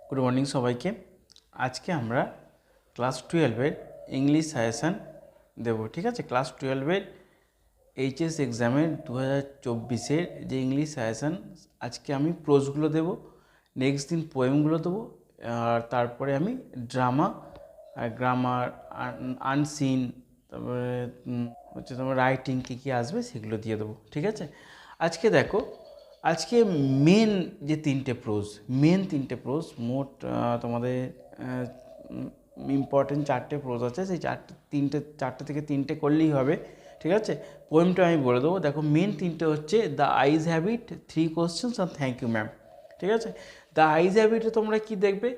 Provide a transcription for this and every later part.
Good morning সবাইকে। আজকে আমরা ক্লাস 12-এর ইংলিশ সাজেশান দেব। ঠিক আছে, ক্লাস 12-এর এইচএস এক্সামের 2024-এর যে ইংলিশ সাজেশান, আজকে আমি প্রোজগুলো দেব, নেক্সট দিন পোয়েমগুলো দেবো, আর তারপরে আমি ড্রামা আর গ্রামার, আনসিন, তারপরে হচ্ছে তোমার রাইটিং কী কী আসবে সেগুলো দিয়ে দেবো। ঠিক আছে, আজকে দেখো, আজকে মেন যে তিনটে প্রোজ মোট তোমাদের ইম্পর্টেন্ট 4টে প্রোজ আছে, সেই চারটে থেকে তিনটে করলেই হবে। ঠিক আছে, পোয়েমটা আমি বলে দেবো। দেখো, মেন তিনটে হচ্ছে দ্য আইজ হ্যাবিট, 3 কোশ্চেন্স আর থ্যাংক ইউ ম্যাম। ঠিক আছে, দ্য আইজ হ্যাবিটে তোমরা কি দেখবে?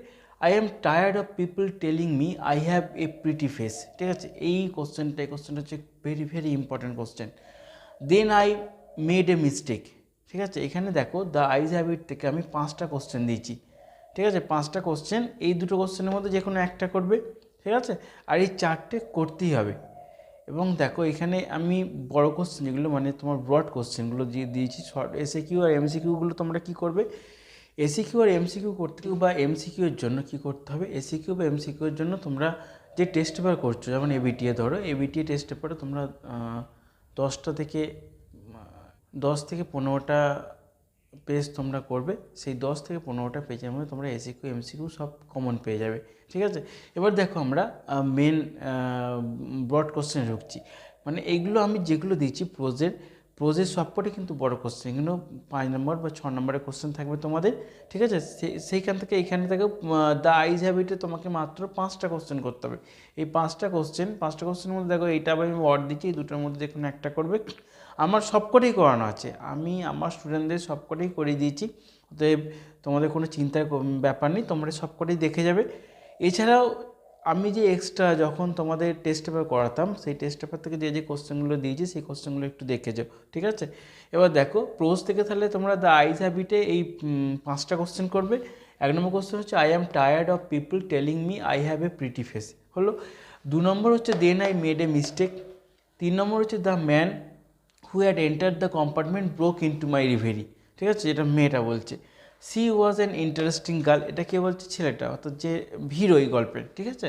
I am tired of people telling me I have a pretty face. ঠিক আছে, এই কোশ্চেনটা হচ্ছে very very important question. Then I made a mistake. ঠিক আছে, এখানে দেখো দ্য আইজ হ্যাবিট থেকে আমি 5টা কোশ্চেন দিয়েছি। ঠিক আছে, 5টা কোশ্চেন, এই দুটো কোশ্চেনের মধ্যে যে কোনো একটা করবে। ঠিক আছে, আর এই 4টে করতেই হবে। এবং দেখো, এখানে আমি বড় কোশ্চেন যেগুলো মানে তোমার ব্রড কোশ্চেনগুলো দিয়ে দিয়েছি। শর্ট এসএকিউ আর এমসিকিউগুলো তোমরা কি করবে? এসিকিউ আর এমসিকিউ করতে বা এমসিকিউ এর জন্য কি করতে হবে? এসিকিউ বা এমসিকিউ এর জন্য তোমরা যে টেস্ট পেপার করছো, যেমন এবিটিএ ধরো, এবিটিএ টেস্ট পেপারে তোমরা 10 থেকে 15টা পেজ তোমরা করবে। সেই 10 থেকে 15টা পেজের মধ্যে তোমরা এসিকিউ এমসিকিউ সব কমন পেয়ে যাবে। ঠিক আছে, এবার দেখো আমরা মেন ব্রড কোশ্চেন ঢুকছি। মানে এইগুলো আমি যেগুলো দিচ্ছি প্রোজের সবকটাই কিন্তু বড় কোশ্চেন, কিন্তু 5 নম্বর বা 6 নম্বরের কোশ্চেন থাকবে তোমাদের। ঠিক আছে, সেইখান থেকে এখানে থেকে দ্য আইজ হ্যাবিটে তোমাকে মাত্র 5টা কোশ্চেন করতে হবে। এই 5টা কোশ্চেনের মধ্যে দেখো, এইটা আমি ওয়ার্ড দিচ্ছি, এই দুটোর মধ্যে যে কোনো একটা করবে। আমার সবকটাই করানো আছে, আমি আমার স্টুডেন্টদের সবকটাই করিয়ে দিয়েছি, অতএব তোমাদের কোনো চিন্তার ব্যাপার নেই, তোমরা সবকটাই দেখে যাবে। এছাড়াও আমি যে এক্সট্রা যখন তোমাদের টেস্ট পেপার করাতাম, সেই টেস্ট পেপার থেকে যে কোশ্চেনগুলো দিয়েছি সেই কোশ্চেনগুলো একটু দেখে যাও। ঠিক আছে, এবার দেখো প্রোজ থেকে তাহলে তোমরা দ্য আইজ হ্যাবিটে এই 5টা কোশ্চেন করবে। 1 নম্বর কোশ্চেন হচ্ছে I am tired of people telling me I have a pretty face, হলো। 2 নম্বর হচ্ছে then I made a mistake. 3 নম্বর হচ্ছে the man who had enter the compartment broke into my reverie. ঠিক আছে, এটা মেয়েটা বলছে। She was an interesting girl, এটা কে বলছে? ছেলেটা, অর্থাৎ যে হিরো এই গল্পের। ঠিক আছে,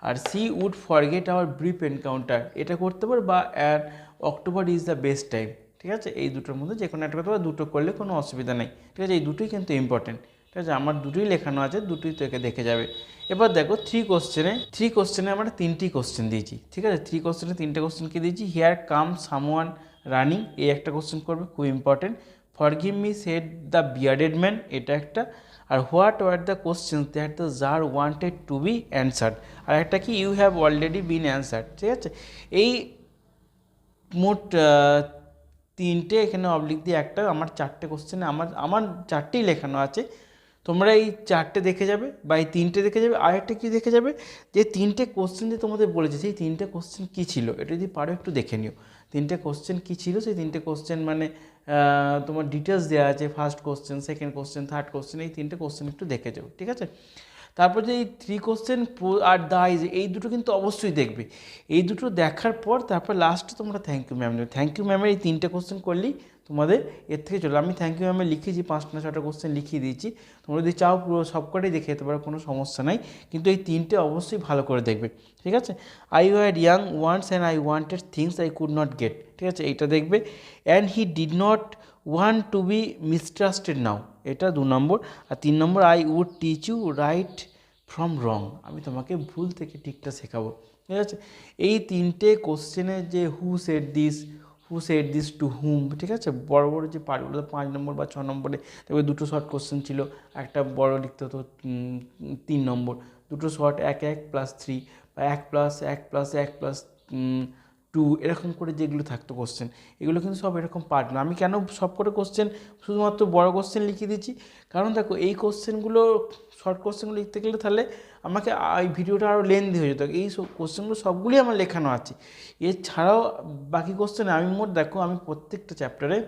আর she would forget our brief encounter, এটা করতে পারে, বা and October is the best time. ঠিক আছে, এই দুটোর মধ্যে যে কোনো একটা করতে পারে, দুটো করলে কোনো অসুবিধা নেই। ঠিক আছে, এই দুটোই কিন্তু ইম্পর্টেন্ট। ঠিক আছে, আমার দুটোই লেখানো আছে, দুটোই তোকে দেখে যাবে। এবার দেখো, 3 কোশ্চেনে আমরা 3টি কোশ্চেন দিয়েছি। ঠিক আছে, 3 কোশ্চেনে 3টে কোশ্চেন কি দিয়েছি? হিয়ার কাম সামওয়ান রানিং, এই একটা কোশ্চেন করবে, খুব important. Forgive me said the bearded man, এটা একটা। আর what were the questions that the jar wanted to be answered, আর একটা কি? You have already been answered. ঠিক আছে, এই মোট 3টে, এখানে অবলিক দিয়ে একটা, আমার 4টে কোশ্চেনে আমার 4টেই লেখানো আছে। তোমরা এই 4টে দেখে যাবে বা এই 3টে দেখে যাবে। আরেকটা কি দেখে যাবে? যে 3টে কোশ্চেন যে তোমাদের বলেছে, সেই 3টে কোশ্চেন কী ছিল, এটা যদি পারো একটু দেখে নিও। 3টে কোশ্চেন কী ছিল, সেই 3টে কোশ্চেন মানে তোমার ডিটেলস দেওয়া আছে, first question, second question, third question, এই 3টে কোশ্চেন একটু দেখে যাও। ঠিক আছে, তারপর যে এই 3 কোশ্চেন আর দ্য আইজ, এই দুটো কিন্তু অবশ্যই দেখবে। এই দুটো দেখার পর তারপর লাস্টে তোমরা থ্যাংক ইউ ম্যাম নেবে। থ্যাংক ইউ ম্যামের এই 3টে কোশ্চেন করলেই তোমাদের এর থেকে চলো। আমি থ্যাংক ইউ ম্যামে লিখেছি, 5টা না 6টা কোশ্চেন লিখিয়ে দিয়েছি। তোমরা যদি চাও পুরো সবকটাই দেখে যেতে পারো, কোনো সমস্যা নাই, কিন্তু এই 3টে অবশ্যই ভালো করে দেখবে। ঠিক আছে, I were young once and I wanted things I could not get. ঠিক আছে, এইটা দেখবে। And he did not want to be mistrusted now, এটা 2 নম্বর। আর 3 নম্বর, I would teach you right from wrong, আমি তোমাকে ভুল থেকে ঠিকটা শেখাবো। ঠিক আছে, এই 3টে কোশ্চেনে যে হু সেড দিস টু হুম, ঠিক আছে, বড় বড় যে পার্টগুলো 5 নম্বর বা 6 নম্বরে, তবে 2টো শর্ট কোশ্চেন ছিল, একটা বড় লিখতে হতো 3 নম্বর, 2টো শর্ট 1+3 বা 1+1+1+2 এরকম করে যেগুলো থাকতো কোশ্চেন, এগুলো কিন্তু সব এরকম পার্ট না। আমি কেন সব করে কোশ্চেন শুধুমাত্র বড় কোশ্চেন লিখিয়ে দিচ্ছি? কারণ দেখো, এই কোশ্চেনগুলো শর্ট কোশ্চেনগুলো লিখতে গেলে তাহলে আমাকে এই ভিডিওটা আরও লেন্দি হয়ে যেত। এই সব কোশ্চেনগুলো সবগুলি আমার লেখানো আছে। এছাড়াও বাকি কোশ্চেন আমি দেখো, আমি প্রত্যেকটা চ্যাপ্টারে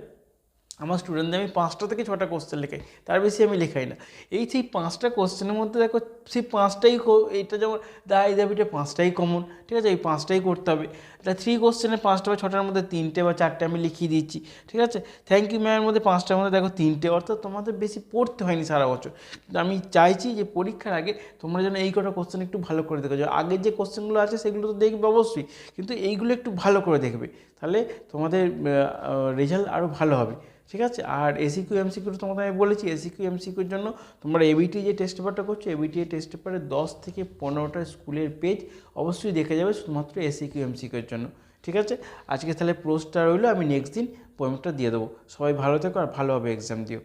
আমার স্টুডেন্টদের আমি 5টা থেকে 6টা কোশ্চেন লেখাই, তার বেশি আমি লেখাই না। সেই 5টা কোশ্চেনের মধ্যে দেখো, সেই 5টাই, এইটা যেমন দ্য আইজ হ্যাবিটে 5টাই কমন। ঠিক আছে, এই 5টাই করতে হবে। এটা 3 কোশ্চেনে 5টা বা 6টার মধ্যে 3টে বা 4টে আমি লিখিয়ে দিচ্ছি, ঠিক আছে। থ্যাংক ইউ ম্যামের মধ্যে 5টার মধ্যে দেখো 3টে, অর্থাৎ তোমাদের বেশি পড়তে হয়নি সারা বছর। কিন্তু আমি চাইছি যে পরীক্ষার আগে তোমরা যেন এই কটা কোশ্চেন একটু ভালো করে দেখো। যে আগের যে কোশ্চেনগুলো আছে সেগুলো তো দেখবে অবশ্যই, কিন্তু এইগুলো একটু ভালো করে দেখবে, তাহলে তোমাদের রেজাল্ট আরও ভালো হবে, ঠিক আছে। আর এসিকিউ এমসিকিউ তোমাদের আমি বলেছি, এসিকিউ এমসিকিউর জন্য তোমরা এবিটি যে টেস্ট পেপারটা করছো, এবিটি টেস্ট পেপারে 10 থেকে 15টা স্কুলের পেজ অবশ্যই দেখে যাবে শুধুমাত্র এসিকিউ এমসিকিউর জন্য, ঠিক আছে। আজকে তাহলে পোস্টটা রইলো, আমি নেক্সট দিন পোয়েমটা দিয়ে দেবো। সবাই ভালো থেকো আর ভালোভাবে এক্সাম দিও।